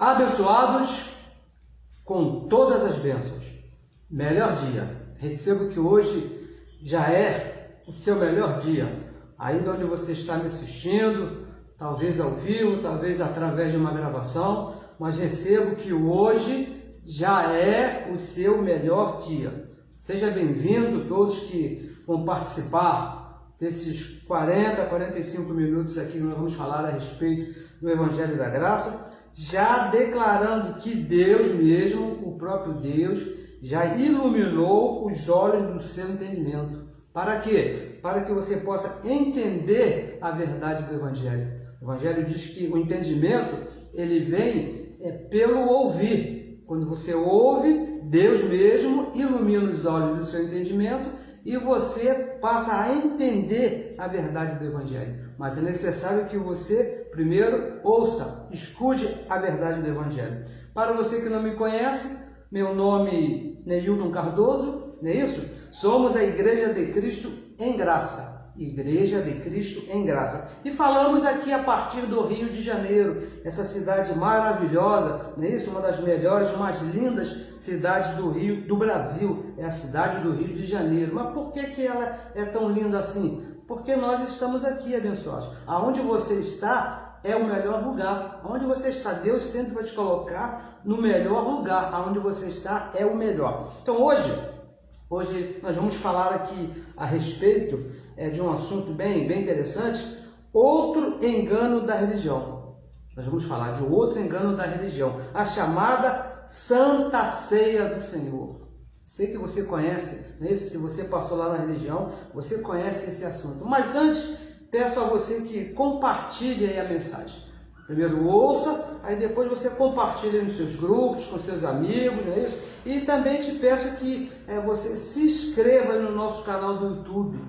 Abençoados com todas as bênçãos. Melhor dia. Recebo que hoje já é o seu melhor dia. Aí de onde você está me assistindo, talvez ao vivo, talvez através de uma gravação, mas recebo que hoje já é o seu melhor dia. Seja bem-vindo, todos que vão participar desses 45 minutos aqui que nós vamos falar a respeito do Evangelho da Graça, já declarando que Deus mesmo, o próprio Deus, já iluminou os olhos do seu entendimento. Para quê? Para que você possa entender a verdade do Evangelho. O Evangelho diz que o entendimento, ele vem pelo ouvir. Quando você ouve, Deus mesmo ilumina os olhos do seu entendimento e você passa a entender a verdade do Evangelho. Mas é necessário que você primeiro ouça, escute a verdade do Evangelho. Para você que não me conhece, meu nome é Neilton Cardoso, não é isso? Somos a Igreja de Cristo em Graça. Igreja de Cristo em Graça. E falamos aqui a partir do Rio de Janeiro, essa cidade maravilhosa, não é isso? Uma das melhores, mais lindas cidades do Brasil, é a cidade do Rio de Janeiro. Mas por que ela é tão linda assim? Porque nós estamos aqui, abençoados. Aonde você está é o melhor lugar. Aonde você está, Deus sempre vai te colocar no melhor lugar. Aonde você está é o melhor. Então hoje nós vamos falar aqui a respeito de um assunto bem interessante, outro engano da religião. Nós vamos falar de outro engano da religião, a chamada Santa Ceia do Senhor. Sei que você conhece, não é isso? Se você passou lá na religião, você conhece esse assunto. Mas antes, peço a você que compartilhe aí a mensagem. Primeiro ouça, aí depois você compartilha nos seus grupos, com seus amigos, não é isso? E também te peço que você se inscreva no nosso canal do YouTube.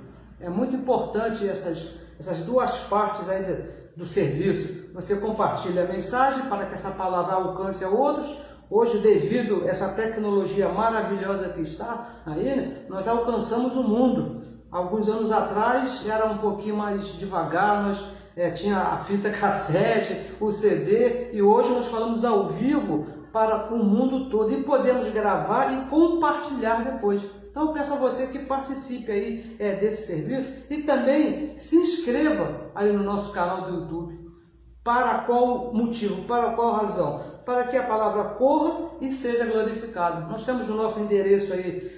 É muito importante essas duas partes aí do serviço. Você compartilha a mensagem para que essa palavra alcance a outros. Hoje, devido a essa tecnologia maravilhosa que está aí, né, nós alcançamos o mundo. Alguns anos atrás era um pouquinho mais devagar, nós tinha a fita cassete, o CD, e hoje nós falamos ao vivo para o mundo todo e podemos gravar e compartilhar depois. Então eu peço a você que participe aí desse serviço e também se inscreva aí no nosso canal do YouTube. Para qual motivo? Para qual razão? Para que a palavra corra e seja glorificada. Nós temos o nosso endereço aí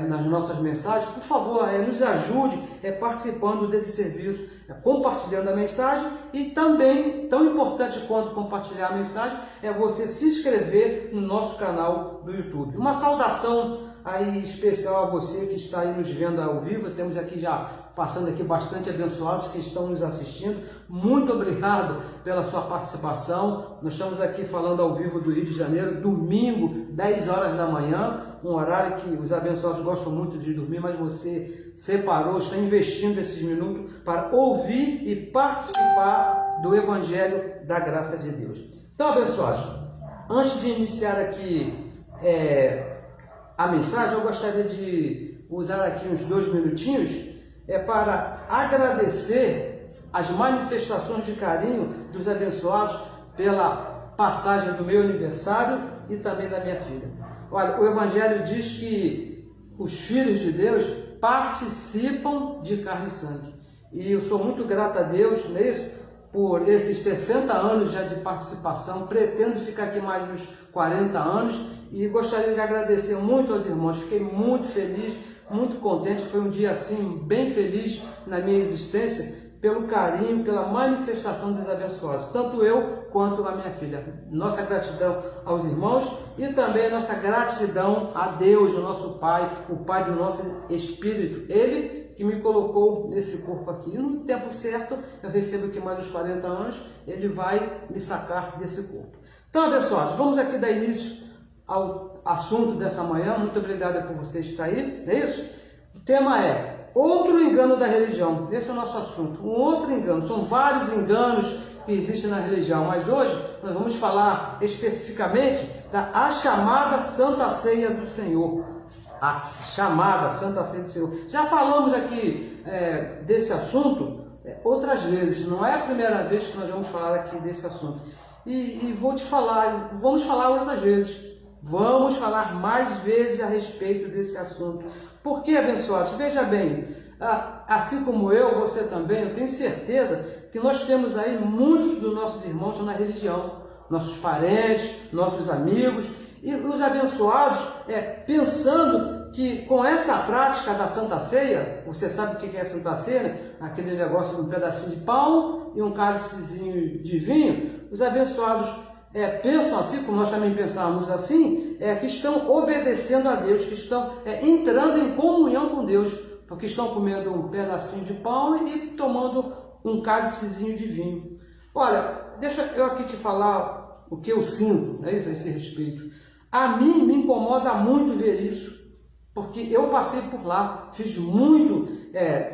nas nossas mensagens. Por favor, nos ajude participando desse serviço, compartilhando a mensagem e também, tão importante quanto compartilhar a mensagem, é você se inscrever no nosso canal do YouTube. Uma saudação aí especial a você que está aí nos vendo ao vivo. Temos aqui já passando aqui bastante abençoados que estão nos assistindo. Muito obrigado pela sua participação. Nós estamos aqui falando ao vivo do Rio de Janeiro, domingo, 10 horas da manhã, um horário que os abençoados gostam muito de dormir, mas você separou, está investindo esses minutos para ouvir e participar do Evangelho da Graça de Deus. Então, abençoados, antes de iniciar aqui a mensagem, eu gostaria de usar aqui uns 2 minutinhos para agradecer as manifestações de carinho dos abençoados pela passagem do meu aniversário e também da minha filha. Olha, o Evangelho diz que os filhos de Deus participam de carne e sangue. E eu sou muito grato a Deus mesmo por esses 60 anos já de participação. Pretendo ficar aqui mais uns 40 anos e gostaria de agradecer muito aos irmãos. Fiquei muito feliz, muito contente. Foi um dia assim bem feliz na minha existência pelo carinho, pela manifestação dos abençoados, tanto eu quanto a minha filha. Nossa gratidão aos irmãos e também nossa gratidão a Deus, o nosso Pai, o Pai do nosso Espírito. Ele que me colocou nesse corpo aqui. E no tempo certo, eu recebo aqui mais uns 40 anos, ele vai me sacar desse corpo. Então, abençoados, vamos aqui dar início ao assunto dessa manhã. Muito obrigado por você estar aí, não é isso? O tema é outro engano da religião. Esse é o nosso assunto. Um outro engano. São vários enganos que existem na religião, mas hoje nós vamos falar especificamente da chamada Santa Ceia do Senhor. A chamada Santa Ceia do Senhor. Já falamos aqui desse assunto outras vezes. Não é a primeira vez que nós vamos falar aqui desse assunto. E vou te falar, vamos falar outras vezes. Vamos falar mais vezes a respeito desse assunto. Por que, abençoados? Veja bem, assim como eu, você também, eu tenho certeza que nós temos aí muitos dos nossos irmãos na religião, nossos parentes, nossos amigos, e os abençoados, pensando que com essa prática da Santa Ceia, você sabe o que é a Santa Ceia, né? Aquele negócio de um pedacinho de pão e um cálicezinho de vinho, os abençoados pensam assim, como nós também pensamos assim, que estão obedecendo a Deus, que estão entrando em comunhão com Deus, porque estão comendo um pedacinho de pão e tomando um cálicezinho de vinho. Olha, deixa eu aqui te falar o que eu sinto, a esse respeito. A mim me incomoda muito ver isso, porque eu passei por lá, fiz muito,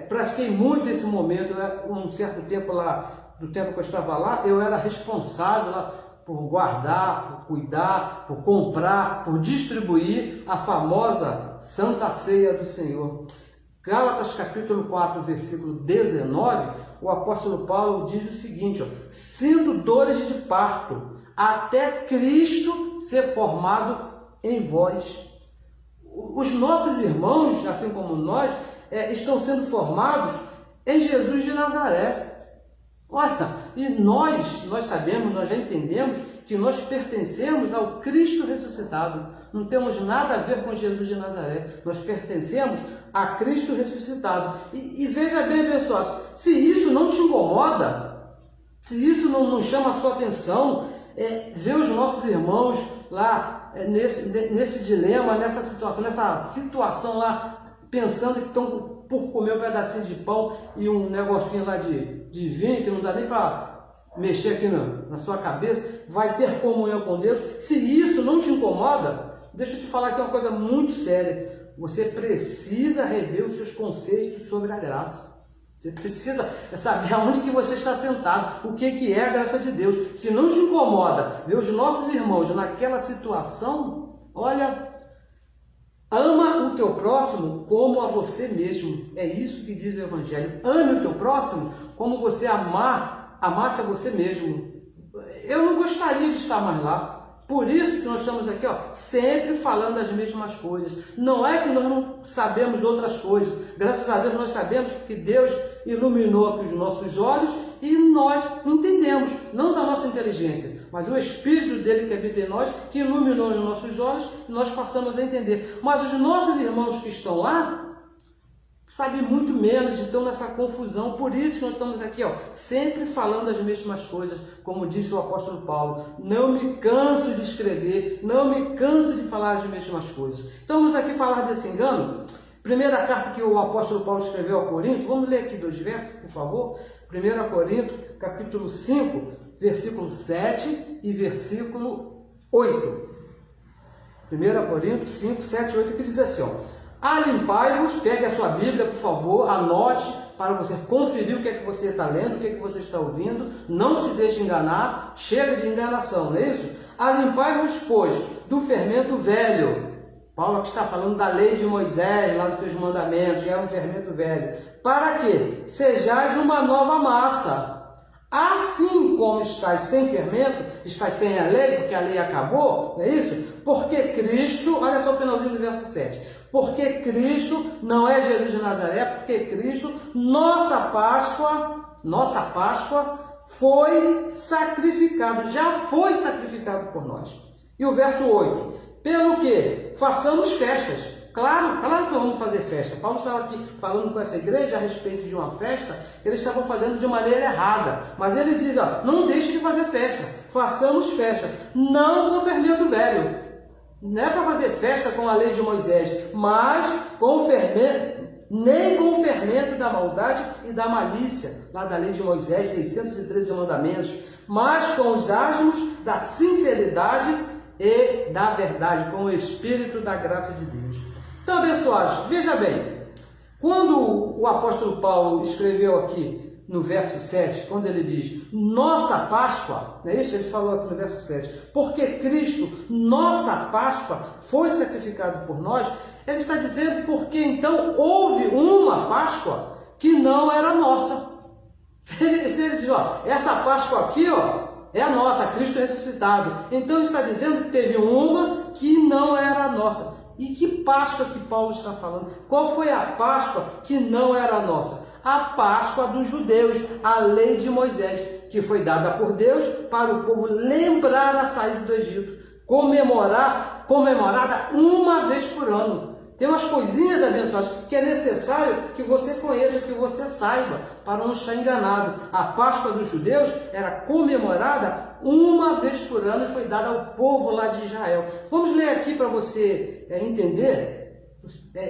pratiquei muito esse momento, né? Um certo tempo lá, do tempo que eu estava lá, eu era responsável lá por guardar, por cuidar, por comprar, por distribuir a famosa Santa Ceia do Senhor. Gálatas capítulo 4, versículo 19, o apóstolo Paulo diz o seguinte, sendo dores de parto, até Cristo ser formado em vós. Os nossos irmãos, assim como nós, estão sendo formados em Jesus de Nazaré. Olha, e nós sabemos, nós já entendemos que nós pertencemos ao Cristo ressuscitado. Não temos nada a ver com Jesus de Nazaré. Nós pertencemos a Cristo ressuscitado. E veja bem, pessoal, se isso não te incomoda, se isso não chama a sua atenção, ver os nossos irmãos lá nesse dilema, nessa situação lá, pensando que estão por comer um pedacinho de pão e um negocinho lá de vinho, que não dá nem para mexer aqui na sua cabeça, vai ter comunhão com Deus. Se isso não te incomoda, deixa eu te falar aqui uma coisa muito séria. Você precisa rever os seus conceitos sobre a graça. Você precisa saber aonde que você está sentado, o que é a graça de Deus. Se não te incomoda ver os nossos irmãos naquela situação, olha, ama o teu próximo como a você mesmo. É isso que diz o Evangelho. Ame o teu próximo como você amasse a você mesmo. Eu não gostaria de estar mais lá. Por isso que nós estamos aqui, sempre falando as mesmas coisas. Não é que nós não sabemos outras coisas. Graças a Deus nós sabemos que Deus iluminou aqui os nossos olhos e nós entendemos, não da nossa inteligência, mas o Espírito dele que habita em nós, que iluminou os nossos olhos e nós passamos a entender. Mas os nossos irmãos que estão lá, sabem muito menos, estão nessa confusão. Por isso nós estamos aqui, sempre falando as mesmas coisas, como disse o apóstolo Paulo. Não me canso de escrever, não me canso de falar as mesmas coisas. Então vamos aqui falar desse engano. Primeira carta que o apóstolo Paulo escreveu ao Corinto, vamos ler aqui 2 versos, por favor. 1 Corinto, capítulo 5, versículo 7 e versículo 8. 1 Corinto 5, 7 e 8, que diz assim, alimpai-vos, pegue a sua Bíblia, por favor, anote para você conferir o que é que você está lendo, o que é que você está ouvindo, não se deixe enganar, chega de enganação, não é isso? Alimpai-vos, pois, do fermento velho. Paulo aqui está falando da lei de Moisés, lá dos seus mandamentos, que é um fermento velho. Para que sejais uma nova massa. Assim como estáis sem fermento, estáis sem a lei, porque a lei acabou, não é isso? Porque Cristo, olha só o finalzinho do verso 7. Porque Cristo não é Jesus de Nazaré, porque Cristo, nossa Páscoa foi sacrificado, já foi sacrificado por nós. E o verso 8, pelo que façamos festas. Claro que vamos fazer festa. Paulo estava aqui falando com essa igreja a respeito de uma festa, eles estavam fazendo de maneira errada. Mas ele diz, não deixe de fazer festa, façamos festa, não com fermento velho. Não é para fazer festa com a lei de Moisés, mas com o fermento, nem com o fermento da maldade e da malícia, lá da lei de Moisés, 613 mandamentos, mas com os asmos da sinceridade e da verdade, com o Espírito da graça de Deus. Então, abençoados, veja bem, quando o apóstolo Paulo escreveu aqui no verso 7, quando ele diz, nossa Páscoa, não é isso? Ele falou aqui no verso 7, porque Cristo, nossa Páscoa, foi sacrificado por nós, ele está dizendo porque então houve uma Páscoa que não era nossa. Se ele diz, essa Páscoa aqui, é a nossa, Cristo ressuscitado. Então ele está dizendo que teve uma que não era a nossa. E que Páscoa que Paulo está falando? Qual foi a Páscoa que não era a nossa? A Páscoa dos judeus, a lei de Moisés, que foi dada por Deus para o povo lembrar a saída do Egito, comemorada uma vez por ano. Tem umas coisinhas abençoadas que é necessário que você conheça, que você saiba, para não estar enganado. A Páscoa dos judeus era comemorada uma vez por ano e foi dada ao povo lá de Israel. Vamos ler aqui para você entender.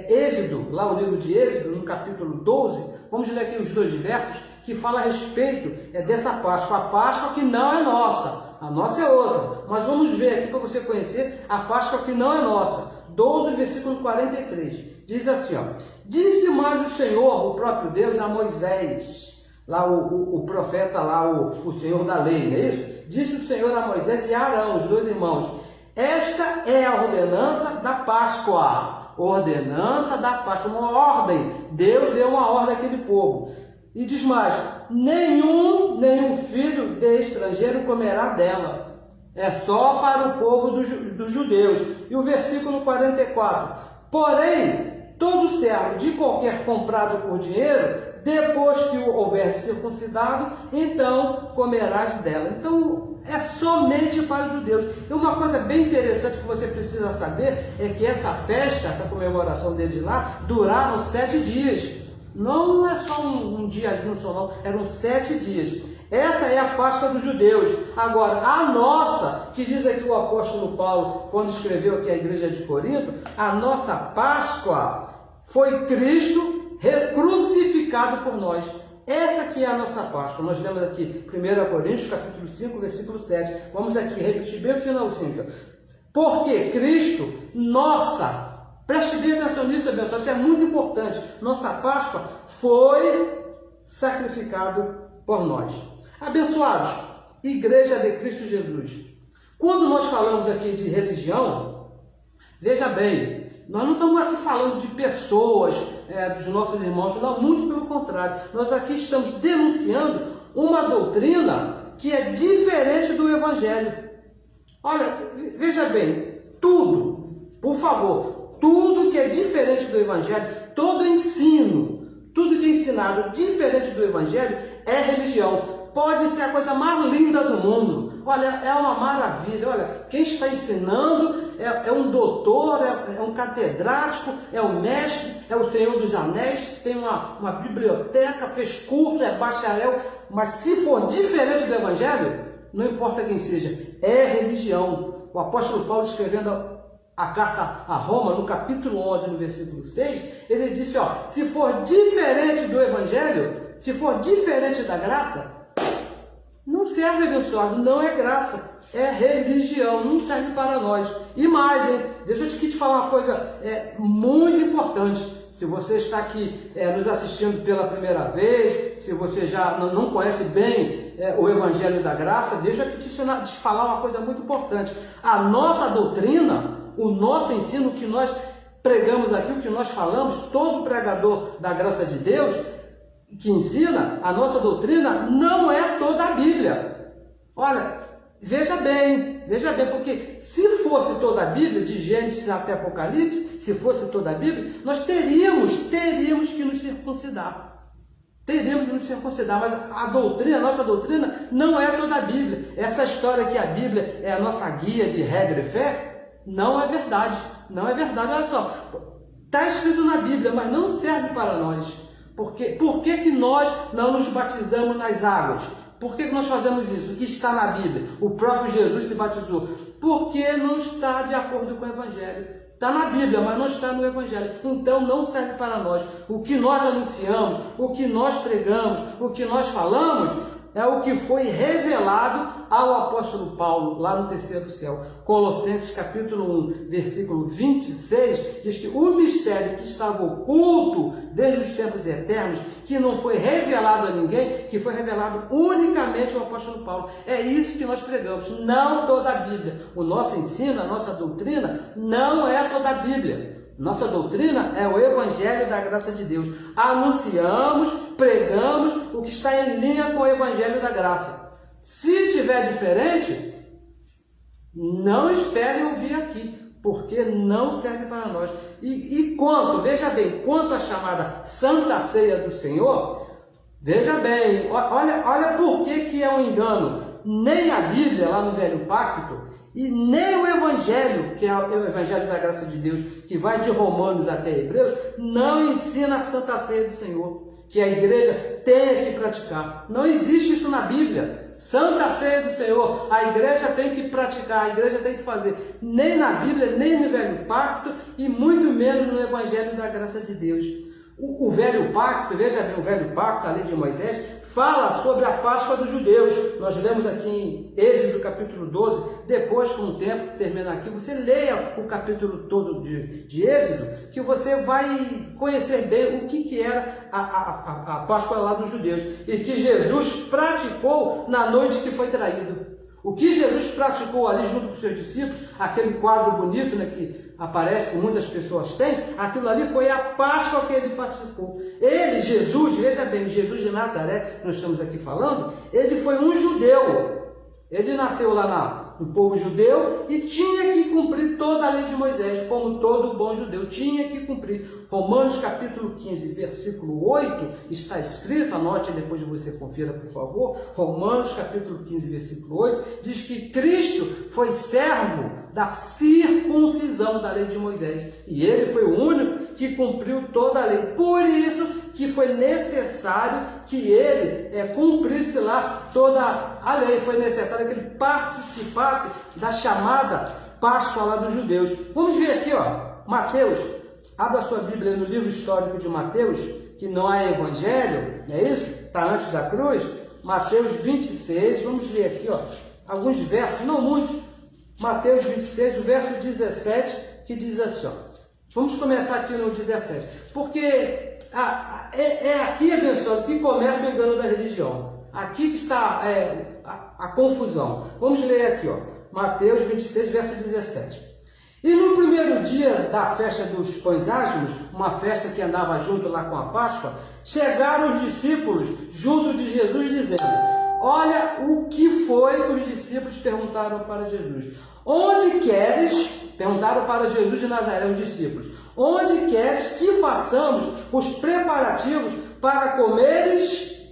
Êxodo, lá o livro de Êxodo, no capítulo 12, vamos ler aqui os 2 versos que fala a respeito dessa Páscoa. A Páscoa que não é nossa, a nossa é outra. Mas vamos ver aqui para você conhecer a Páscoa que não é nossa. 12, versículo 43. Diz assim, ó: disse mais o Senhor, o próprio Deus, a Moisés, lá o profeta, lá o Senhor da lei, não é isso? Disse o Senhor a Moisés e a Arão, os 2 irmãos: esta é a ordenança da Páscoa. Ordenança da Páscoa, uma ordem. Deus deu uma ordem àquele povo. E diz mais: nenhum filho de estrangeiro comerá dela. É só para o povo dos judeus. E o versículo 44. Porém, todo servo de qualquer comprado por dinheiro, depois que o houver circuncidado, então comerás dela. Então, é somente para os judeus. E uma coisa bem interessante que você precisa saber é que essa festa, essa comemoração deles lá, durava 7 dias. Não é só um diazinho só não, eram 7 dias. Essa é a Páscoa dos judeus. Agora, a nossa, que diz aqui o apóstolo Paulo, quando escreveu aqui a igreja de Corinto, a nossa Páscoa foi Cristo crucificado por nós. Essa aqui é a nossa Páscoa. Nós lemos aqui 1 Coríntios, capítulo 5, versículo 7. Vamos aqui repetir bem o finalzinho. Porque Cristo, preste bem atenção nisso, abençoado, isso é muito importante. Nossa Páscoa foi sacrificado por nós. Abençoados, Igreja de Cristo Jesus. Quando nós falamos aqui de religião, veja bem, nós não estamos aqui falando de pessoas, dos nossos irmãos, não, muito pelo contrário. Nós aqui estamos denunciando uma doutrina que é diferente do Evangelho. Olha, veja bem, tudo, por favor, tudo que é diferente do Evangelho, todo ensino, tudo que é ensinado diferente do Evangelho é religião. Pode ser a coisa mais linda do mundo. Olha, é uma maravilha. Olha, quem está ensinando é um doutor, é um catedrático, é um mestre, é o Senhor dos Anéis, tem uma biblioteca, fez curso, é bacharel. Mas se for diferente do Evangelho, não importa quem seja, é religião. O apóstolo Paulo, escrevendo a carta a Roma, no capítulo 11, no versículo 6, ele disse, se for diferente do Evangelho, se for diferente da graça, não serve, abençoado, não é graça, é religião, não serve para nós. E mais, deixa eu te falar uma coisa muito importante. Se você está aqui nos assistindo pela primeira vez, se você já não conhece bem o Evangelho da Graça, deixa eu te falar uma coisa muito importante. A nossa doutrina, o nosso ensino, o que nós pregamos aqui, o que nós falamos, todo pregador da graça de Deus que ensina, a nossa doutrina não é toda a Bíblia. Olha, veja bem, porque se fosse toda a Bíblia, de Gênesis até Apocalipse, se fosse toda a Bíblia, nós teríamos que nos circuncidar. Teríamos que nos circuncidar, mas a nossa doutrina não é toda a Bíblia. Essa história que a Bíblia é a nossa guia de regra e fé, não é verdade. Não é verdade, olha só. Está escrito na Bíblia, mas não serve para nós. Por que nós não nos batizamos nas águas? Por que nós fazemos isso? O que está na Bíblia? O próprio Jesus se batizou. Porque não está de acordo com o Evangelho. Está na Bíblia, mas não está no Evangelho. Então não serve para nós. O que nós anunciamos, o que nós pregamos, o que nós falamos, é o que foi revelado ao apóstolo Paulo, lá no terceiro céu. Colossenses capítulo 1, versículo 26, diz que o mistério que estava oculto desde os tempos eternos, que não foi revelado a ninguém, que foi revelado unicamente ao apóstolo Paulo. É isso que nós pregamos, não toda a Bíblia. O nosso ensino, a nossa doutrina, não é toda a Bíblia. Nossa doutrina é o Evangelho da graça de Deus. Anunciamos, pregamos o que está em linha com o Evangelho da graça. Se tiver diferente, não espere ouvir aqui, porque não serve para nós. E quanto, veja bem, quanto à chamada Santa Ceia do Senhor, veja bem, olha por que é um engano. Nem a Bíblia, lá no Velho Pacto, e nem o Evangelho, que é o Evangelho da Graça de Deus, que vai de Romanos até Hebreus, não ensina a Santa Ceia do Senhor, que a igreja tem que praticar. Não existe isso na Bíblia. Santa Ceia do Senhor, a igreja tem que praticar, a igreja tem que fazer. Nem na Bíblia, nem no Velho Pacto, e muito menos no Evangelho da Graça de Deus. O Velho Pacto, veja bem, o Velho Pacto, a lei de Moisés, fala sobre a Páscoa dos judeus. Nós lemos aqui em Êxodo capítulo 12, depois, com o tempo que termina aqui, você leia o capítulo todo de Êxodo, que você vai conhecer bem o que era a Páscoa lá dos judeus, e que Jesus praticou na noite que foi traído. O que Jesus praticou ali junto com os seus discípulos, aquele quadro bonito, né, que aparece, que muitas pessoas têm, aquilo ali foi a Páscoa que ele participou. Ele, Jesus, veja bem, Jesus de Nazaré, nós estamos aqui falando, ele foi um judeu. Ele nasceu lá no povo judeu e tinha que cumprir toda a lei de Moisés, como todo bom judeu tinha que cumprir. Romanos capítulo 15, versículo 8, está escrito, anote depois você confira, por favor. Romanos capítulo 15, versículo 8, diz que Cristo foi servo da circuncisão da lei de Moisés. E ele foi o único que cumpriu toda a lei. Por isso que foi necessário que ele cumprisse lá toda a lei. Foi necessário que ele participasse da chamada Páscoa lá dos judeus. Vamos ver aqui, ó, Mateus. Abra sua Bíblia no livro histórico de Mateus, que não é evangelho, não é isso? Está antes da cruz. Mateus 26, vamos ver aqui, ó, alguns versos, não muitos. Mateus 26, o verso 17, que diz assim, ó. Vamos começar aqui no 17, porque é aqui, abençoado, que começa o engano da religião. Aqui que está a confusão. Vamos ler aqui, ó, Mateus 26, verso 17. E no primeiro dia da festa dos pães asmos, uma festa que andava junto lá com a Páscoa, chegaram os discípulos junto de Jesus, dizendo: olha o que foi que os discípulos perguntaram para Jesus. Onde queres, perguntaram para Jesus de Nazaré, os discípulos, onde queres que façamos os preparativos para comeres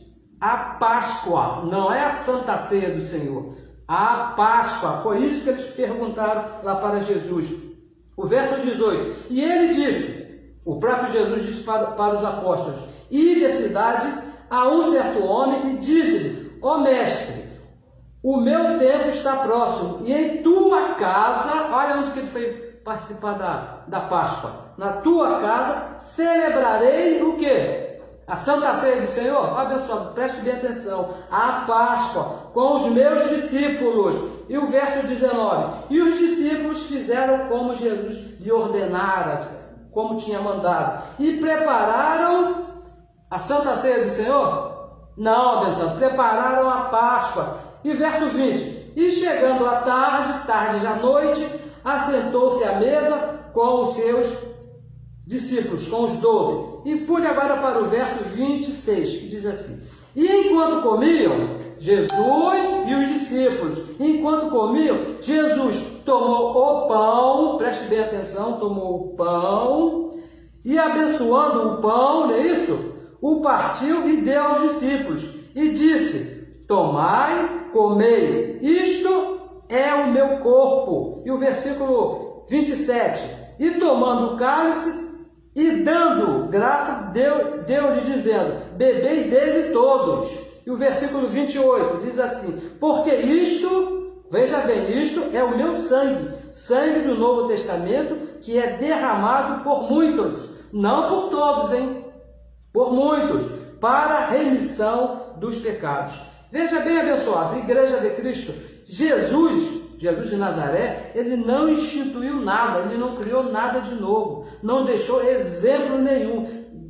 a Páscoa? Não é a Santa Ceia do Senhor, a Páscoa. Foi isso que eles perguntaram lá para Jesus. O verso 18, e ele disse, o próprio Jesus disse para os apóstolos: ide à cidade a um certo homem e disse-lhe: ó mestre, o meu tempo está próximo, e em tua casa, olha onde que ele foi participar da Páscoa, na tua casa celebrarei o quê? A Santa Ceia do Senhor. Abençoado, preste bem atenção, a Páscoa com os meus discípulos. E o verso 19, e os discípulos fizeram como Jesus lhe ordenara, como tinha mandado, e prepararam a Santa Ceia do Senhor? Não, abençoado, prepararam a Páscoa. E verso 20, e chegando à tarde já noite, assentou-se à mesa com os seus discípulos, com os 12. E pule agora para o verso 26, que diz assim: e enquanto comiam, Jesus e os discípulos, enquanto comiam, Jesus tomou o pão, preste bem atenção, tomou o pão, e abençoando o pão, não é isso? O partiu e deu aos discípulos, e disse: tomai, comei, isto é o meu corpo. E o versículo 27, e tomando o cálice, e dando graça, deu-lhe dizendo: bebei dele todos. E o versículo 28 diz assim: porque isto, veja bem, isto é o meu sangue, sangue do Novo Testamento, que é derramado por muitos, não por todos, hein? Por muitos, para a remissão dos pecados. Veja bem, abençoados, Igreja de Cristo, Jesus de Nazaré, ele não instituiu nada, ele não criou nada de novo, não deixou exemplo nenhum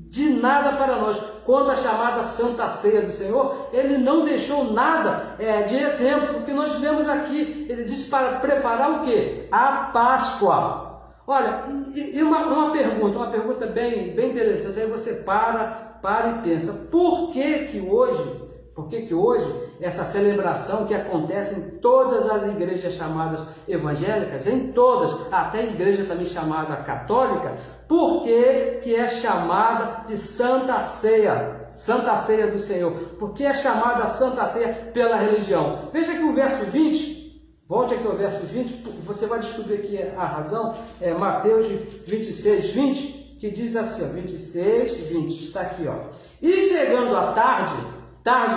de nada para nós. Quanto à chamada Santa Ceia do Senhor, ele não deixou nada de exemplo, porque nós vemos aqui, ele disse para preparar o quê? A Páscoa. Olha, e uma pergunta bem interessante, aí você para e pensa, por que hoje Por que hoje essa celebração que acontece em todas as igrejas chamadas evangélicas, em todas, até a igreja também chamada católica, por que é chamada de Santa Ceia? Santa Ceia do Senhor. Por que é chamada Santa Ceia pela religião? Veja que o verso 20, volte aqui ao verso 20, você vai descobrir aqui a razão, é Mateus 26, 20, que diz assim, ó, 26, 20, está aqui, ó. E chegando à tarde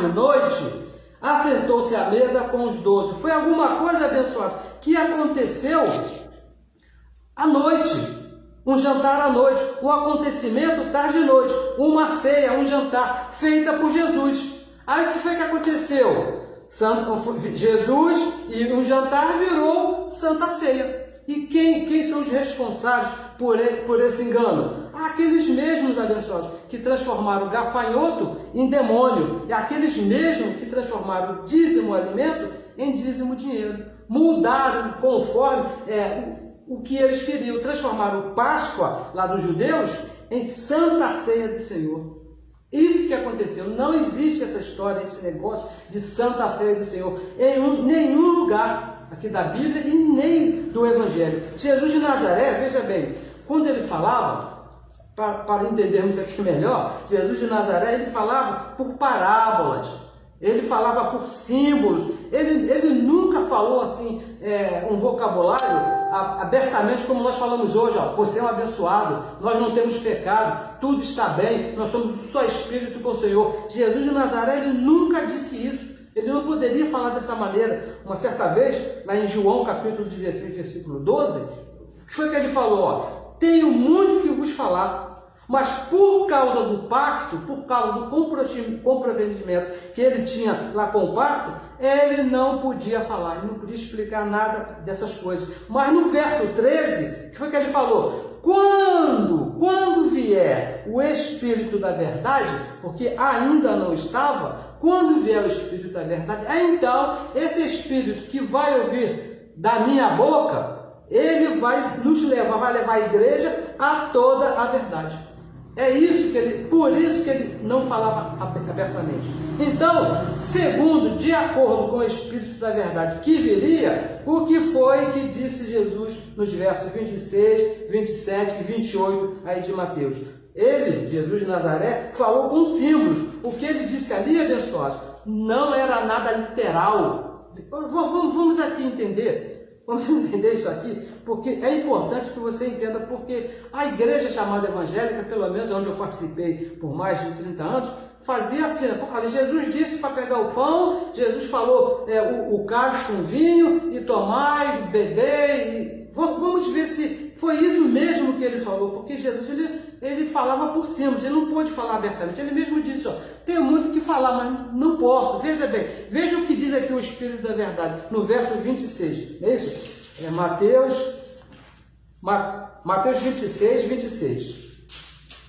e noite, assentou-se à mesa com os 12. Foi alguma coisa, abençoada, que aconteceu à noite. Um jantar à noite, um acontecimento tarde e noite, uma ceia, um jantar feita por Jesus. Aí o que foi que aconteceu? Jesus e um jantar virou Santa Ceia. E quem são os responsáveis por esse engano? Aqueles mesmos, abençoados, que transformaram o gafanhoto em demônio, e aqueles mesmos que transformaram o dízimo alimento em dízimo dinheiro. Mudaram conforme o que eles queriam, transformaram o Páscoa lá dos judeus em Santa Ceia do Senhor. Isso que aconteceu. Não existe essa história, esse negócio de Santa Ceia do Senhor em nenhum lugar aqui da Bíblia e nem do Evangelho. Jesus de Nazaré, veja bem, quando ele falava, para entendermos aqui melhor, Jesus de Nazaré, ele falava por parábolas, ele falava por símbolos, ele nunca falou assim, um vocabulário abertamente como nós falamos hoje, ó, você é um abençoado, nós não temos pecado, tudo está bem, nós somos só espírito com o Senhor. Jesus de Nazaré, ele nunca disse isso, ele não poderia falar dessa maneira. Uma certa vez, lá em João capítulo 16, versículo 12, o que foi que ele falou? Ó, tenho muito que vos falar, mas por causa do pacto, por causa do comprometimento que ele tinha lá com o pacto, ele não podia falar, ele não podia explicar nada dessas coisas. Mas no verso 13, o que foi que ele falou? Quando vier o Espírito da verdade, porque ainda não estava, quando vier o Espírito da verdade, então esse Espírito que vai ouvir da minha boca, ele vai nos levar, vai levar a igreja a toda a verdade. É isso que ele, por isso que ele não falava abertamente. Então, segundo, de acordo com o Espírito da verdade que viria, o que foi que disse Jesus nos versos 26, 27 e 28 aí de Mateus? Ele, Jesus de Nazaré, falou com símbolos. O que ele disse ali, abençoados, não era nada literal. Vamos aqui entender. Vamos entender isso aqui, porque é importante que você entenda, porque a igreja chamada evangélica, pelo menos onde eu participei por mais de 30 anos, fazia assim, Jesus disse para pegar o pão, Jesus falou o cálice com vinho, e tomar, e beber, e... Vamos ver se foi isso mesmo que ele falou, porque Jesus ele falava por cima, ele não pôde falar abertamente, ele mesmo disse, ó, tenho muito que falar, mas não posso. Veja bem, veja o que diz aqui o Espírito da verdade, no verso 26, não é isso? É Mateus 26, 26.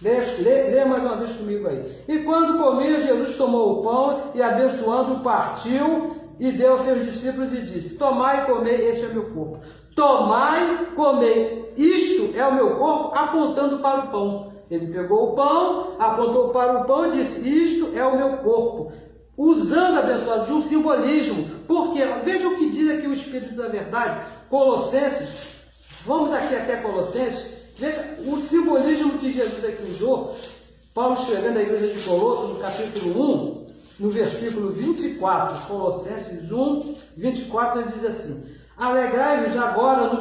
Lê mais uma vez comigo aí. E quando comia, Jesus tomou o pão e, abençoando, o partiu e deu aos seus discípulos e disse, tomai e comei, este é meu corpo. Tomai, comei, isto é o meu corpo, apontando para o pão. Ele pegou o pão, apontou para o pão e disse, isto é o meu corpo. Usando, abençoado, de um simbolismo. Porque, veja o que diz aqui o Espírito da verdade, Colossenses, vamos aqui até Colossenses, veja o simbolismo que Jesus aqui usou. Paulo escrevendo à igreja de Colossos, no capítulo 1, no versículo 24, Colossenses 1, 24, ele diz assim, alegrai-vos agora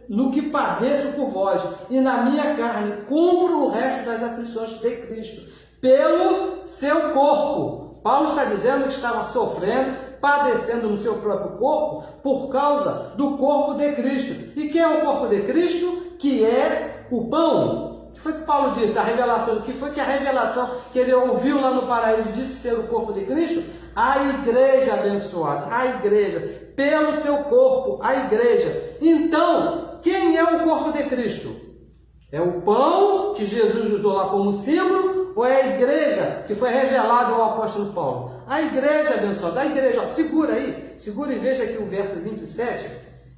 no que padeço por vós, e na minha carne cumpro o resto das aflições de Cristo, pelo seu corpo. Paulo está dizendo que estava sofrendo, padecendo no seu próprio corpo, por causa do corpo de Cristo. E quem é o corpo de Cristo? Que é o pão. O que foi que Paulo disse? A revelação. O que foi que a revelação que ele ouviu lá no paraíso disse ser o corpo de Cristo? A igreja, abençoada, a igreja. Pelo seu corpo, a igreja. Então, quem é o corpo de Cristo? É o pão que Jesus usou lá como símbolo, ou é a igreja que foi revelada ao apóstolo Paulo? A igreja, abençoada, a igreja, ó, segura aí, segura e veja aqui o verso 27,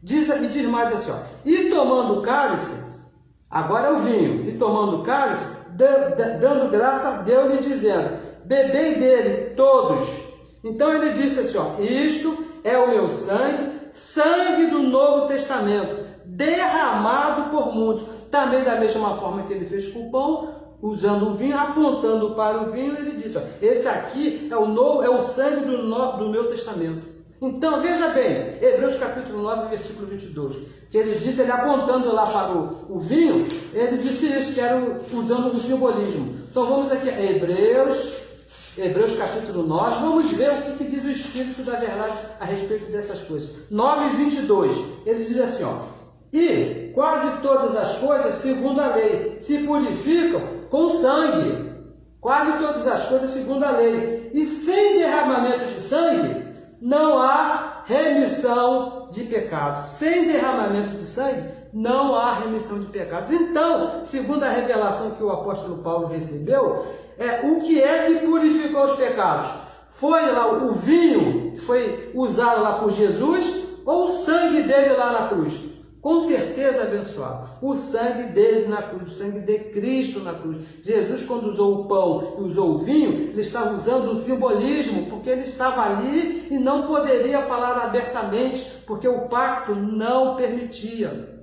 diz mais assim, ó, e tomando o cálice, agora é o vinho, e tomando o cálice, dando graça, deu-lhe dizendo, bebei dele todos, Então ele disse assim, ó, isto é o meu sangue, sangue do Novo Testamento, derramado por muitos. Também da mesma forma que ele fez com o pão, usando o vinho, apontando para o vinho, ele disse, ó, esse aqui é o sangue do meu testamento. Então, veja bem, Hebreus capítulo 9, versículo 22, que ele disse, ele apontando lá para o vinho, ele disse isso, que era usando o simbolismo. Então, vamos aqui, Hebreus capítulo 9, vamos ver o que diz o Espírito da verdade a respeito dessas coisas. 9, 22, ele diz assim, ó, e quase todas as coisas, segundo a lei, se purificam com sangue. Quase todas as coisas, segundo a lei. E sem derramamento de sangue, não há remissão de pecados. Sem derramamento de sangue, não há remissão de pecados. Então, segundo a revelação que o apóstolo Paulo recebeu, o que é que purificou os pecados? Foi lá o vinho que foi usado lá por Jesus ou o sangue dele lá na cruz? Com certeza, abençoado, o sangue dele na cruz, o sangue de Cristo na cruz. Jesus, quando usou o pão e usou o vinho, ele estava usando um simbolismo, porque ele estava ali e não poderia falar abertamente, porque o pacto não permitia.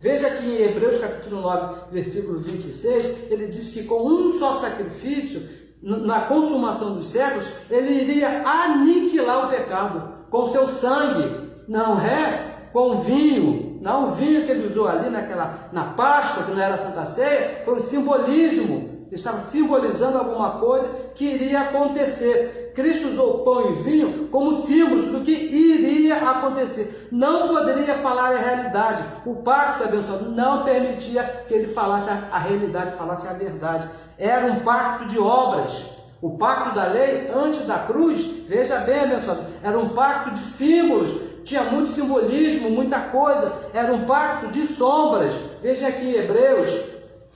Veja que em Hebreus capítulo 9, versículo 26, ele diz que com um só sacrifício, na consumação dos séculos, ele iria aniquilar o pecado com seu sangue, não é com vinho. Não, o vinho que ele usou ali na Páscoa, que não era a Santa Ceia, foi um simbolismo. Ele estava simbolizando alguma coisa que iria acontecer. Cristo usou pão e vinho como símbolos do que iria acontecer. Não poderia falar a realidade. O pacto, abençoado, não permitia que ele falasse a realidade, falasse a verdade. Era um pacto de obras. O pacto da lei, antes da cruz, veja bem, abençoado, era um pacto de símbolos. Tinha muito simbolismo, muita coisa. Era um pacto de sombras. Veja aqui em Hebreus.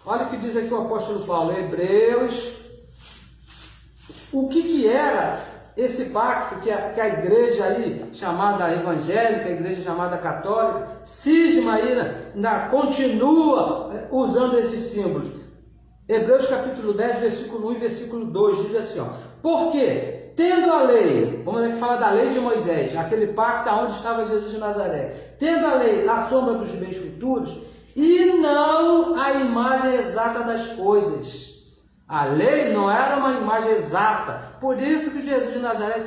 Olha o que diz aqui o apóstolo Paulo. Hebreus. O que era esse pacto que a igreja aí, chamada evangélica, a igreja chamada católica, cisma aí, continua usando esses símbolos. Hebreus capítulo 10, versículo 1 e versículo 2 diz assim, ó. Por quê? Tendo a lei, vamos aqui falar da lei de Moisés, aquele pacto onde estava Jesus de Nazaré, tendo a lei a sombra dos bens futuros, e não a imagem exata das coisas. A lei não era uma imagem exata, por isso que Jesus de Nazaré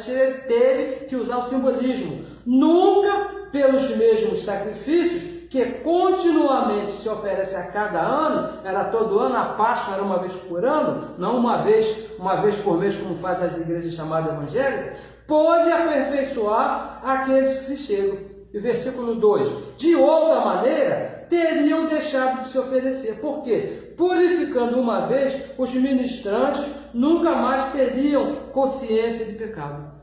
teve que usar o simbolismo. Nunca pelos mesmos sacrifícios que continuamente se oferece a cada ano, era todo ano, a Páscoa era uma vez por ano, não uma vez por mês, como faz as igrejas chamadas evangélicas, pode aperfeiçoar aqueles que se chegam. E versículo 2, de outra maneira, teriam deixado de se oferecer. Por quê? Purificando uma vez, os ministrantes nunca mais teriam consciência de pecado.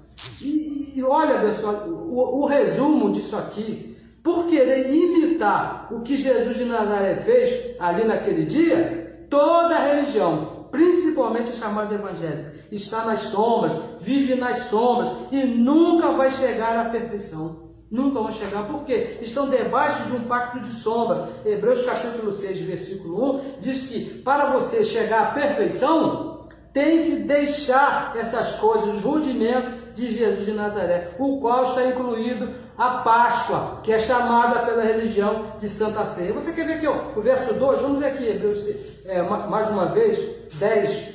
E olha, pessoal, o resumo disso aqui, por querer imitar o que Jesus de Nazaré fez ali naquele dia, toda a religião, principalmente a chamada evangélica, está nas sombras, vive nas sombras e nunca vai chegar à perfeição. Nunca vão chegar, porque estão debaixo de um pacto de sombra. Hebreus capítulo 6, versículo 1, diz que para você chegar à perfeição, tem que deixar essas coisas, os rudimentos de Jesus de Nazaré, o qual está incluído a Páscoa, que é chamada pela religião de Santa Ceia. Você quer ver aqui, ó, o verso 2? Vamos ver aqui, Hebreus, mais uma vez, 10,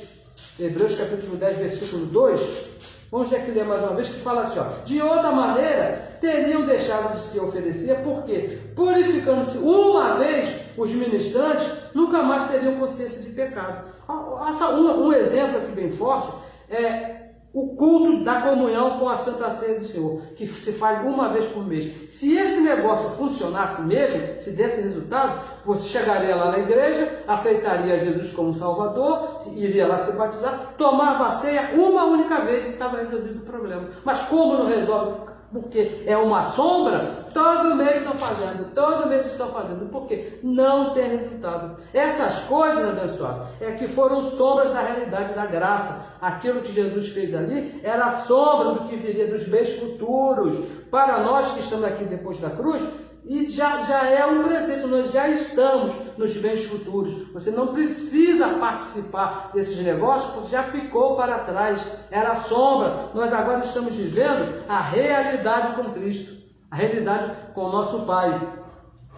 Hebreus capítulo 10, versículo 2. Vamos ver aqui ler mais uma vez, que fala assim, ó, de outra maneira, teriam deixado de se oferecer, porque, purificando-se uma vez os ministrantes, nunca mais teriam consciência de pecado. Um exemplo aqui bem forte é o culto da comunhão com a Santa Ceia do Senhor, que se faz uma vez por mês. Se esse negócio funcionasse mesmo, se desse resultado, você chegaria lá na igreja, aceitaria Jesus como Salvador, iria lá se batizar, tomava a ceia uma única vez e estava resolvido o problema. Mas como não resolve? Porque é uma sombra, todo mês estão fazendo, porque não tem resultado. Essas coisas, abençoados, que foram sombras da realidade da graça. Aquilo que Jesus fez ali era a sombra do que viria dos bens futuros. Para nós que estamos aqui depois da cruz, e já é um presente, nós já estamos nos bens futuros. Você não precisa participar desses negócios, porque já ficou para trás, era sombra. Nós agora estamos vivendo a realidade com Cristo, a realidade com o nosso Pai.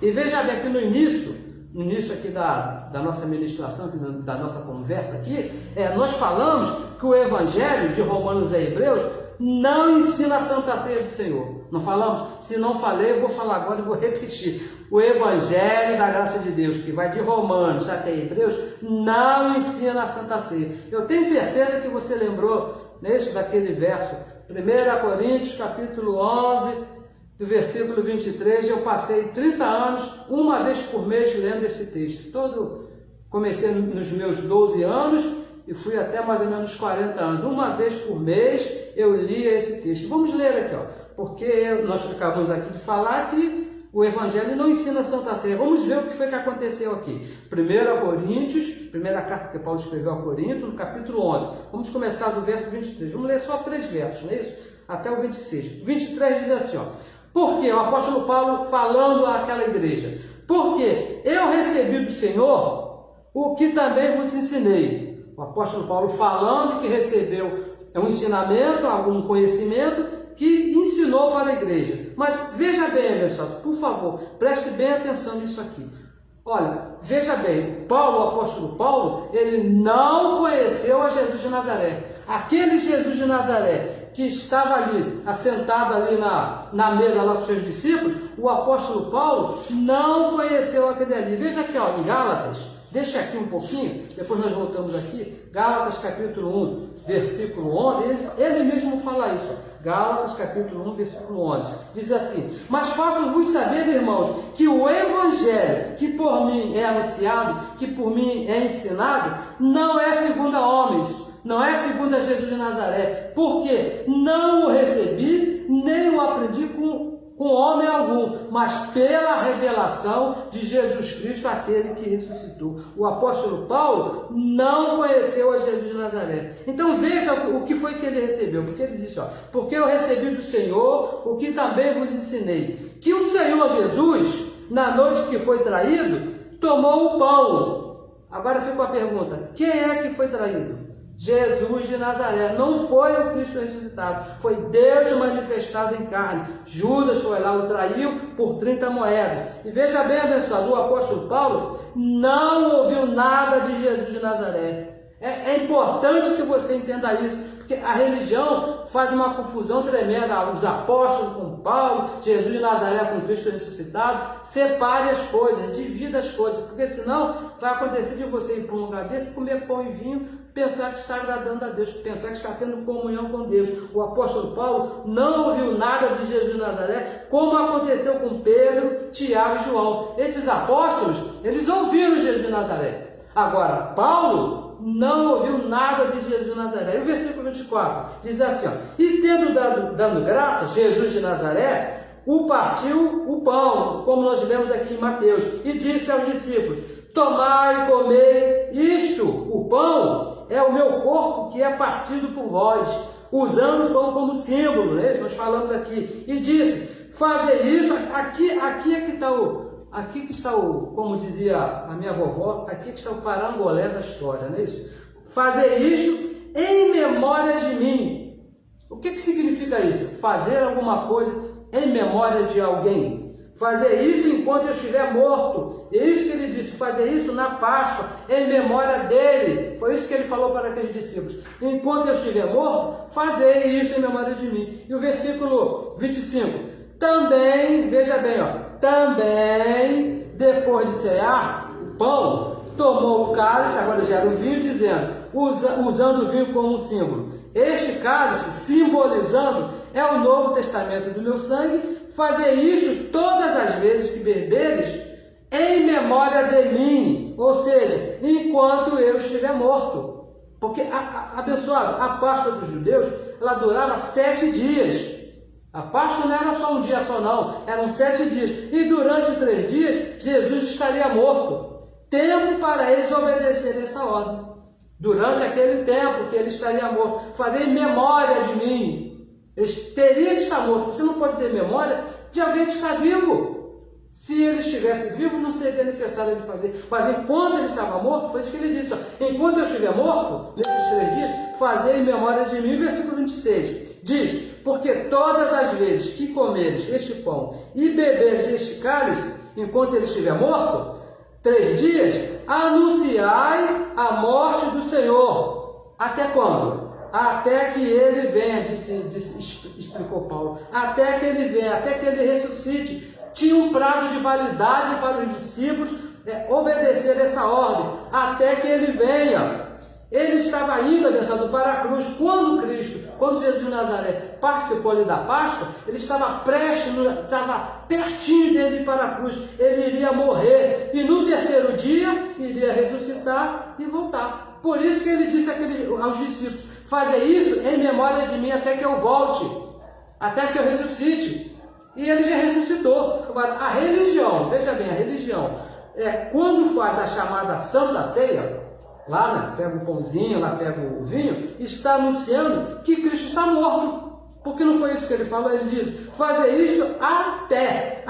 E veja bem que no início aqui da nossa ministração, da nossa conversa aqui, nós falamos que o Evangelho de Romanos e Hebreus não ensina a Santa Ceia do Senhor. Não falamos? Se não falei, eu vou falar agora e vou repetir. O Evangelho da graça de Deus, que vai de Romanos até Hebreus, não ensina a Santa Ceia. Eu tenho certeza que você lembrou, daquele verso, 1 Coríntios, capítulo 11, do versículo 23, eu passei 30 anos, uma vez por mês, lendo esse texto. Comecei nos meus 12 anos e fui até mais ou menos 40 anos. Uma vez por mês eu lia esse texto. Vamos ler aqui, porque nós ficávamos aqui de falar que o Evangelho não ensina a Santa Ceia. Vamos ver o que foi que aconteceu aqui. 1 Coríntios, primeira carta que Paulo escreveu a Corinto, no capítulo 11. Vamos começar do verso 23. Vamos ler só 3 versos, não é isso? Até o 26. 23 diz assim, porque o apóstolo Paulo falando àquela igreja, porque eu recebi do Senhor o que também vos ensinei. O apóstolo Paulo falando que recebeu um ensinamento, algum conhecimento que ensinou para a igreja. Mas veja bem, pessoal, por favor, preste bem atenção nisso aqui. Olha, veja bem, o apóstolo Paulo, ele não conheceu a Jesus de Nazaré. Aquele Jesus de Nazaré que estava ali, assentado ali na mesa lá com os seus discípulos, o apóstolo Paulo não conheceu aquele ali. Veja aqui, em Gálatas, deixa aqui um pouquinho, depois nós voltamos aqui, Gálatas capítulo 1, versículo 11, ele mesmo fala isso, Gálatas capítulo 1, versículo 11, diz assim, mas faço-vos saber, irmãos, que o Evangelho que por mim é anunciado, que por mim é ensinado, não é segundo a homens, não é segundo a Jesus de Nazaré, porque não o recebi, nem o aprendi com homem algum, mas pela revelação de Jesus Cristo, aquele que ressuscitou. O apóstolo Paulo não conheceu a Jesus de Nazaré. Então veja o que foi que ele recebeu, porque ele disse, porque eu recebi do Senhor o que também vos ensinei, que o Senhor Jesus, na noite que foi traído, tomou o pão. Agora fica a pergunta, quem é que foi traído? Jesus de Nazaré. Não foi o Cristo ressuscitado, foi Deus manifestado em carne. Judas foi lá, o traiu por 30 moedas. E veja bem, abençoado, o apóstolo Paulo não ouviu nada de Jesus de Nazaré. É importante que você entenda isso, porque a religião faz uma confusão tremenda, os apóstolos com Paulo, Jesus de Nazaré com Cristo ressuscitado. Separe as coisas, divida as coisas, porque senão vai acontecer de você ir para um lugar desse, comer pão e vinho, pensar que está agradando a Deus, pensar que está tendo comunhão com Deus. O apóstolo Paulo não ouviu nada de Jesus de Nazaré, como aconteceu com Pedro, Tiago e João. Esses apóstolos, eles ouviram Jesus de Nazaré. Agora, Paulo não ouviu nada de Jesus de Nazaré. E o versículo 24 diz assim, e tendo dado graça, Jesus de Nazaré, partiu o pão, como nós lemos aqui em Mateus, e disse aos discípulos, tomai e comei isto, o pão é o meu corpo que é partido por vós, usando o pão como símbolo, né? Nós falamos aqui, e disse, fazer isso, aqui que está o, como dizia a minha vovó, aqui que está o parangolé da história, não é isso? Fazer isso em memória de mim. O que significa isso? Fazer alguma coisa em memória de alguém. Fazer isso enquanto eu estiver morto. É isso que ele disse, fazer isso na Páscoa, em memória dele. Foi isso que ele falou para aqueles discípulos. Enquanto eu estiver morto, fazer isso em memória de mim. E o versículo 25. Também, veja bem, também, depois de cear o pão, tomou o cálice, agora já era o vinho, dizendo, usando o vinho como um símbolo. Este cálice, simbolizando, é o Novo Testamento do meu sangue. Fazer isso todas as vezes que beberes, em memória de mim, ou seja, enquanto eu estiver morto. Porque, abençoado, a Páscoa dos judeus, ela durava 7 dias. A Páscoa não era só um dia só não, eram 7 dias. E durante 3 dias, Jesus estaria morto. Tempo para eles obedecerem essa ordem. Durante aquele tempo que ele estaria morto, fazer memória de mim. Eles teriam que estar mortos. Você não pode ter memória de alguém que está vivo. Se ele estivesse vivo, não seria necessário ele fazer. Mas enquanto ele estava morto, foi isso que ele disse. Ó, enquanto eu estiver morto, nesses 3 dias, fazei em memória de mim. Versículo 26 diz: porque todas as vezes que comeres este pão e beberes este cálice, enquanto ele estiver morto, 3 dias, anunciai a morte do Senhor. Até quando? Até que ele venha, explicou Paulo. Até que ele venha, até que ele ressuscite. Tinha um prazo de validade para os discípulos obedecer essa ordem, até que ele venha. Ele estava indo, abençoado, para a cruz. Quando Jesus de Nazaré participou ali da Páscoa, ele estava pertinho dele ir para a cruz. Ele iria morrer e no 3º dia iria ressuscitar e voltar. Por isso que ele disse aos discípulos: fazer isso em memória de mim até que eu volte, até que eu ressuscite. E ele já ressuscitou. Agora, a religião, veja bem, a religião, quando faz a chamada Santa Ceia, lá, né, pega o pãozinho, lá pega o vinho, está anunciando que Cristo está morto. Porque não foi isso que ele falou, ele diz: fazer isso até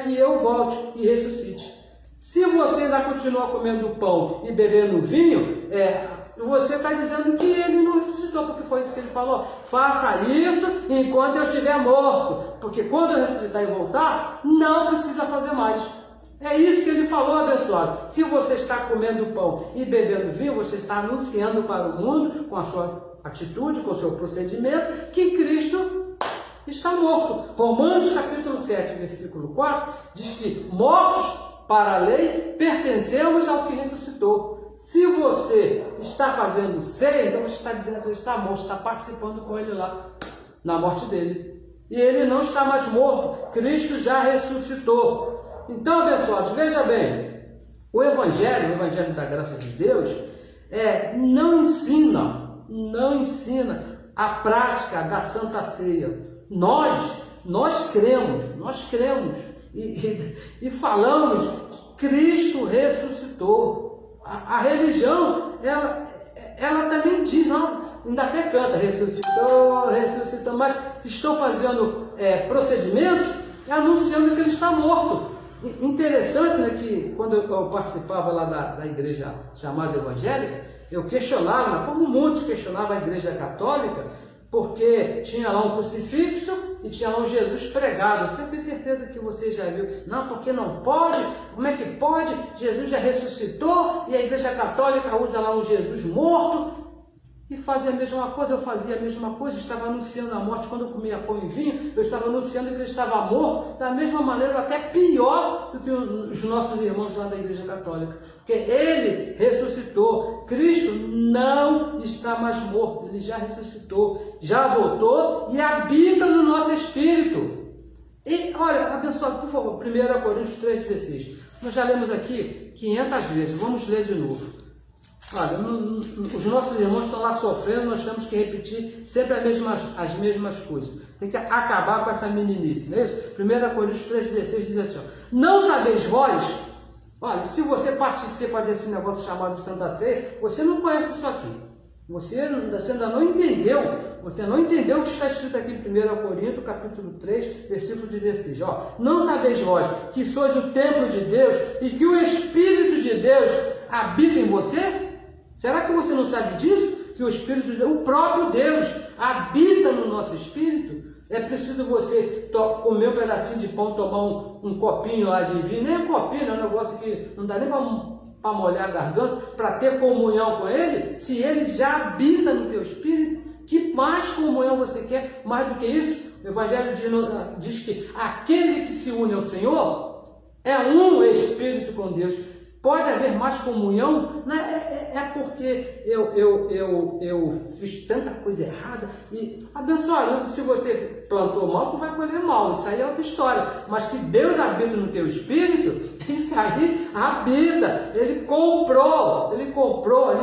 que eu volte e ressuscite. Se você ainda continua comendo pão e bebendo vinho, você está dizendo que ele não ressuscitou, porque foi isso que ele falou. Faça isso enquanto eu estiver morto, porque quando eu ressuscitar e voltar, não precisa fazer mais. É isso que ele falou, abençoado. Se você está comendo pão e bebendo vinho, você está anunciando para o mundo, com a sua atitude, com o seu procedimento, que Cristo está morto. Romanos capítulo 7, versículo 4, diz que mortos para a lei, pertencemos ao que ressuscitou. Se você está fazendo ceia, então você está dizendo que ele está morto, está participando com ele lá, na morte dele. E ele não está mais morto, Cristo já ressuscitou. Então, abençoados, veja bem, o Evangelho da graça de Deus, não ensina a prática da Santa Ceia. Nós cremos e falamos que Cristo ressuscitou. A religião, ela também diz, não, ainda até canta, ressuscitou, mas estou fazendo procedimentos anunciando que ele está morto. Interessante, né, que quando eu participava lá da igreja chamada evangélica, eu questionava, como muitos questionavam a igreja católica, porque tinha lá um crucifixo e tinha lá um Jesus pregado. Você tem certeza que você já viu? Não, porque não pode. Como é que pode? Jesus já ressuscitou e a igreja católica usa lá um Jesus morto. E fazia a mesma coisa, eu fazia a mesma coisa, estava anunciando a morte. Quando eu comia pão e vinho, eu estava anunciando que ele estava morto, da mesma maneira, até pior do que os nossos irmãos lá da igreja católica. Porque ele ressuscitou. Cristo não está mais morto, ele já ressuscitou, já voltou e habita no nosso espírito. E olha, abençoado, por favor, 1 Coríntios 3,16. Nós já lemos aqui 500 vezes, vamos ler de novo. Olha, os nossos irmãos estão lá sofrendo, nós temos que repetir sempre as mesmas coisas. Tem que acabar com essa meninice, não é isso? 1 Coríntios 3,16 diz assim: não sabeis vós? Olha, se você participa desse negócio chamado Santa Ceia, você não conhece isso aqui. Você ainda não entendeu. Você não entendeu o que está escrito aqui em 1 Coríntios, capítulo 3, versículo 16. Ó, não sabeis vós que sois o templo de Deus e que o Espírito de Deus habita em você? Será que você não sabe disso? Que o Espírito de Deus, o próprio Deus, habita no nosso espírito? É preciso você comer um pedacinho de pão, tomar um copinho lá de vinho, nem um copinho, é um negócio que não dá nem para molhar a garganta, para ter comunhão com Ele, se Ele já habita no teu espírito. Que mais comunhão você quer? Mais do que isso, o Evangelho diz que aquele que se une ao Senhor é um espírito com Deus. Pode haver mais comunhão? É porque eu fiz tanta coisa errada. E abençoado, se você plantou mal, tu vai colher mal. Isso aí é outra história. Mas que Deus habita no teu espírito, isso aí habita. Ele comprou, ele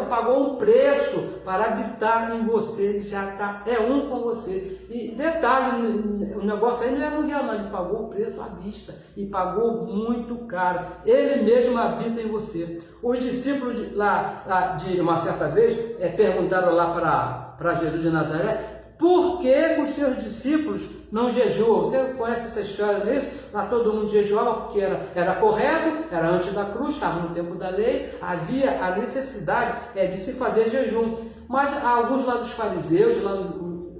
pagou um preço para habitar em você. Ele já é um com você. E detalhe, o negócio aí não é aluguel, não. Ele pagou o preço à vista e pagou muito caro. Ele mesmo habita em você. Os discípulos de uma certa vez perguntaram lá para Jesus de Nazaré: por que os seus discípulos não jejuam? Você conhece essa história, não é isso? Lá todo mundo jejuava porque era correto, era antes da cruz, estava no tempo da lei, havia a necessidade de se fazer jejum. Mas alguns lá dos fariseus,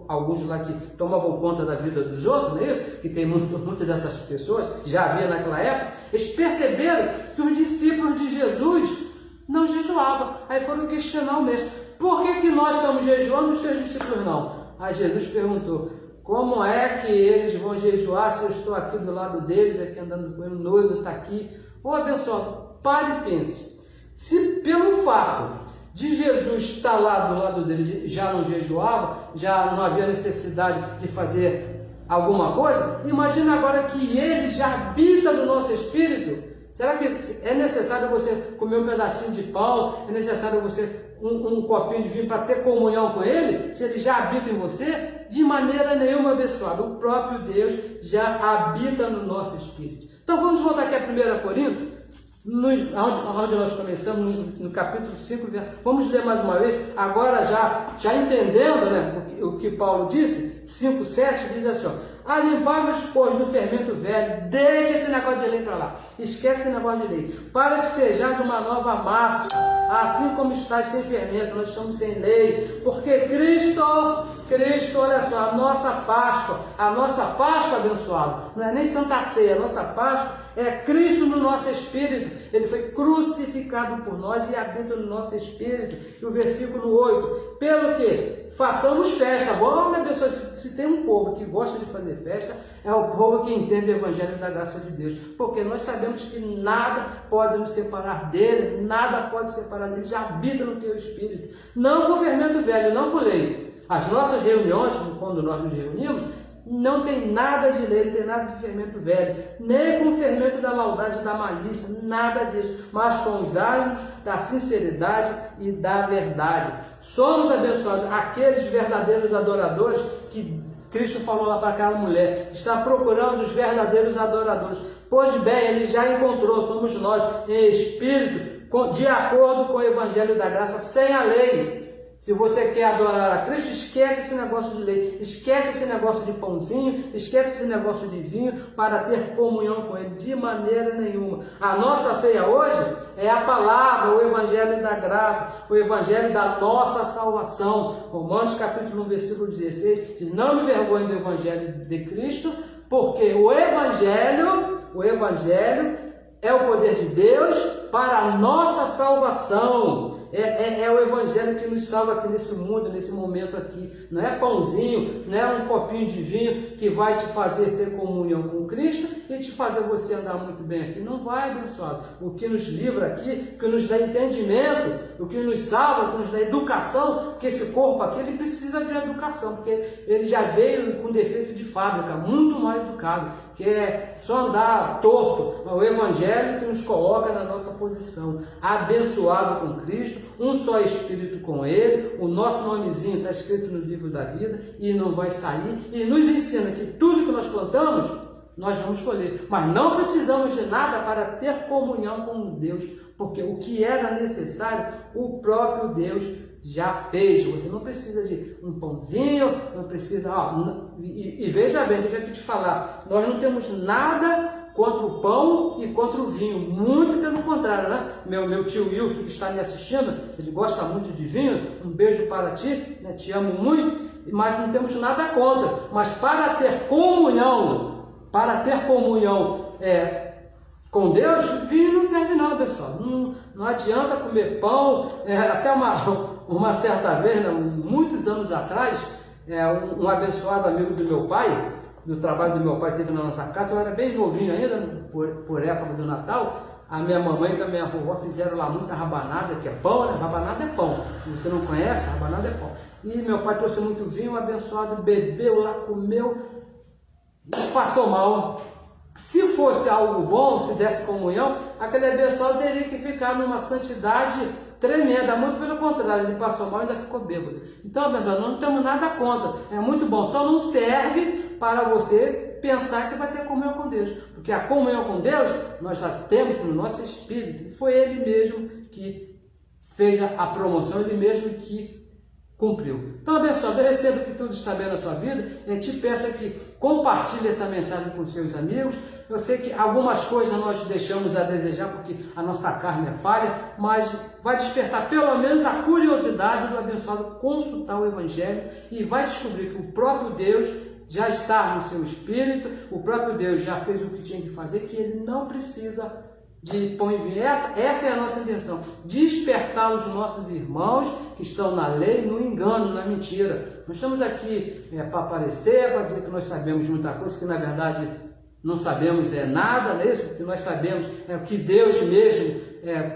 alguns lá que tomavam conta da vida dos outros, não é isso? Que tem muitas dessas pessoas, já havia naquela época, eles perceberam que os discípulos de Jesus não jejuavam. Aí foram questionar o mestre: por que nós estamos jejuando e os teus discípulos não? Aí Jesus perguntou: como é que eles vão jejuar se eu estou aqui do lado deles, aqui andando com ele, o noivo está aqui? Ô abençoado, pare e pense. Se pelo fato de Jesus estar lá do lado deles já não jejuava, já não havia necessidade de fazer alguma coisa, imagina agora que ele já habita no nosso espírito. Será que é necessário você comer um pedacinho de pão? É necessário você um copinho de vinho para ter comunhão com ele? Se ele já habita em você? De maneira nenhuma, abençoado. O próprio Deus já habita no nosso espírito. Então vamos voltar aqui a 1 Coríntios, onde nós começamos, no capítulo 5. Vamos ler mais uma vez, agora já entendendo, né, o que Paulo disse. 5:7 diz assim: alimpar-vos, pois, no fermento velho, deixa esse negócio de lei para lá, esquece esse negócio de lei, para que sejais uma nova massa, assim como estáis sem fermento. Nós estamos sem lei, porque Cristo, olha só, a nossa Páscoa, abençoado, não é nem Santa Ceia, a nossa Páscoa é Cristo no nosso espírito. Ele foi crucificado por nós e habita no nosso espírito. E o versículo 8, pelo que façamos festa. Bom, né, pessoal, se tem um povo que gosta de fazer festa, é o povo que entende o Evangelho da graça de Deus, porque nós sabemos que nada pode nos separar dele, nada pode separar dele, já habita no teu espírito. Não com fermento velho, não com lei. As nossas reuniões, quando nós nos reunimos, não tem nada de lei, não tem nada de fermento velho, nem com o fermento da maldade e da malícia, nada disso, mas com os asmos da sinceridade e da verdade. Somos abençoados, aqueles verdadeiros adoradores que Cristo falou lá para aquela mulher, está procurando os verdadeiros adoradores. Pois bem, ele já encontrou, somos nós, em espírito, de acordo com o Evangelho da graça, sem a lei. Se você quer adorar a Cristo, esquece esse negócio de lei, esquece esse negócio de pãozinho, esquece esse negócio de vinho para ter comunhão com Ele, de maneira nenhuma. A nossa ceia hoje é a palavra, o Evangelho da graça, o Evangelho da nossa salvação. Romanos capítulo 1, versículo 16, diz: não me envergonhe do Evangelho de Cristo, porque o Evangelho é o poder de Deus para a nossa salvação. É o Evangelho que nos salva aqui nesse mundo, nesse momento aqui. Não é pãozinho, não é um copinho de vinho que vai te fazer ter comunhão com Cristo e te fazer você andar muito bem aqui. Não vai, abençoado. O que nos livra aqui, o que nos dá entendimento, o que nos salva, o que nos dá educação, porque esse corpo aqui ele precisa de educação, porque ele já veio com defeito de fábrica, muito mal educado, que é só andar torto. O Evangelho que nos coloca na nossa posição, abençoado com Cristo, um só Espírito com Ele, o nosso nomezinho está escrito no livro da vida e não vai sair, e nos ensina que tudo que nós plantamos, nós vamos colher, mas não precisamos de nada para ter comunhão com Deus, porque o que era necessário, o próprio Deus já fez. Você não precisa de um pãozinho, não precisa... E veja bem, deixa eu te falar, nós não temos nada contra o pão e contra o vinho, muito pelo contrário, né? Meu tio Wilson, que está me assistindo, ele gosta muito de vinho, um beijo para ti, né? Te amo muito, mas não temos nada contra, mas para ter comunhão com Deus, vinho não serve não, pessoal. Não adianta comer pão. Até uma certa vez, né, muitos anos atrás, um abençoado amigo do meu pai, do trabalho do meu pai, teve na nossa casa. Eu era bem novinho ainda, por época do Natal. A minha mamãe e a minha vovó fizeram lá muita rabanada, que é pão, né? Rabanada é pão. Se você não conhece, rabanada é pão. E meu pai trouxe muito vinho, o abençoado bebeu lá, comeu e passou mal. Se fosse algo bom, se desse comunhão, aquele abençoado teria que ficar numa santidade tremenda. Muito pelo contrário, ele passou mal e ainda ficou bêbado. Então, abençoado, não temos nada contra. É muito bom, só não serve para você pensar que vai ter comunhão com Deus. Porque a comunhão com Deus, nós já temos no nosso espírito. Foi Ele mesmo que fez a promoção, Ele mesmo que cumpriu. Então, abençoado, eu recebo que tudo está bem na sua vida. Eu te peço que compartilhe essa mensagem com seus amigos. Eu sei que algumas coisas nós deixamos a desejar porque a nossa carne é falha, mas vai despertar pelo menos a curiosidade do abençoado consultar o Evangelho e vai descobrir que o próprio Deus já está no seu espírito, o próprio Deus já fez o que tinha que fazer, que ele não precisa de pão e vinho. Essa é a nossa intenção, despertar os nossos irmãos que estão na lei, no engano, na mentira. Nós estamos aqui para aparecer, para dizer que nós sabemos muita coisa, que na verdade não sabemos nada, não é isso? O que nós sabemos é que Deus mesmo,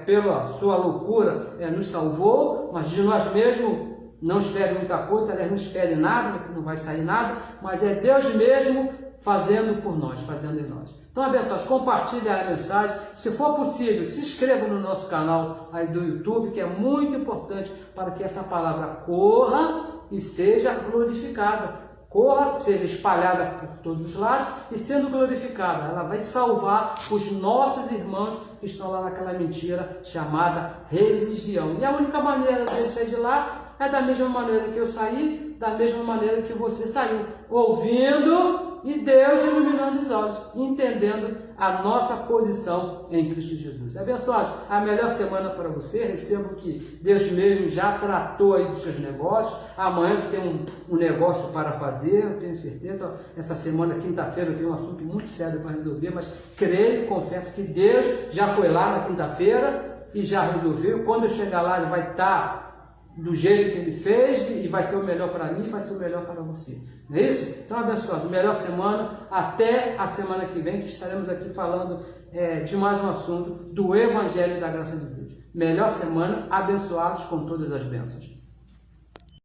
pela sua loucura, nos salvou, mas de nós mesmos não espere muita coisa, aliás, não espere nada, que não vai sair nada, mas é Deus mesmo fazendo por nós, fazendo em nós. Então, abençoados, compartilhe a mensagem. Se for possível, se inscreva no nosso canal aí do YouTube, que é muito importante para que essa palavra corra e seja glorificada. Corra, seja espalhada por todos os lados e sendo glorificada. Ela vai salvar os nossos irmãos que estão lá naquela mentira chamada religião. E a única maneira de ele sair de lá é da mesma maneira que eu saí, da mesma maneira que você saiu, ouvindo e Deus iluminando os olhos, entendendo a nossa posição em Cristo Jesus. Abençoados, a melhor semana para você. Recebo que Deus mesmo já tratou aí dos seus negócios. Amanhã tu tem um negócio para fazer, eu tenho certeza. Essa semana, quinta-feira, eu tenho um assunto muito sério para resolver, mas creio e confesso que Deus já foi lá na quinta-feira e já resolveu. Quando eu chegar lá, ele vai estar do jeito que ele fez e vai ser o melhor para mim e vai ser o melhor para você. Não é isso? Então, abençoados, melhor semana, até a semana que vem, que estaremos aqui falando de mais um assunto do Evangelho da Graça de Deus. Melhor semana, abençoados com todas as bênçãos.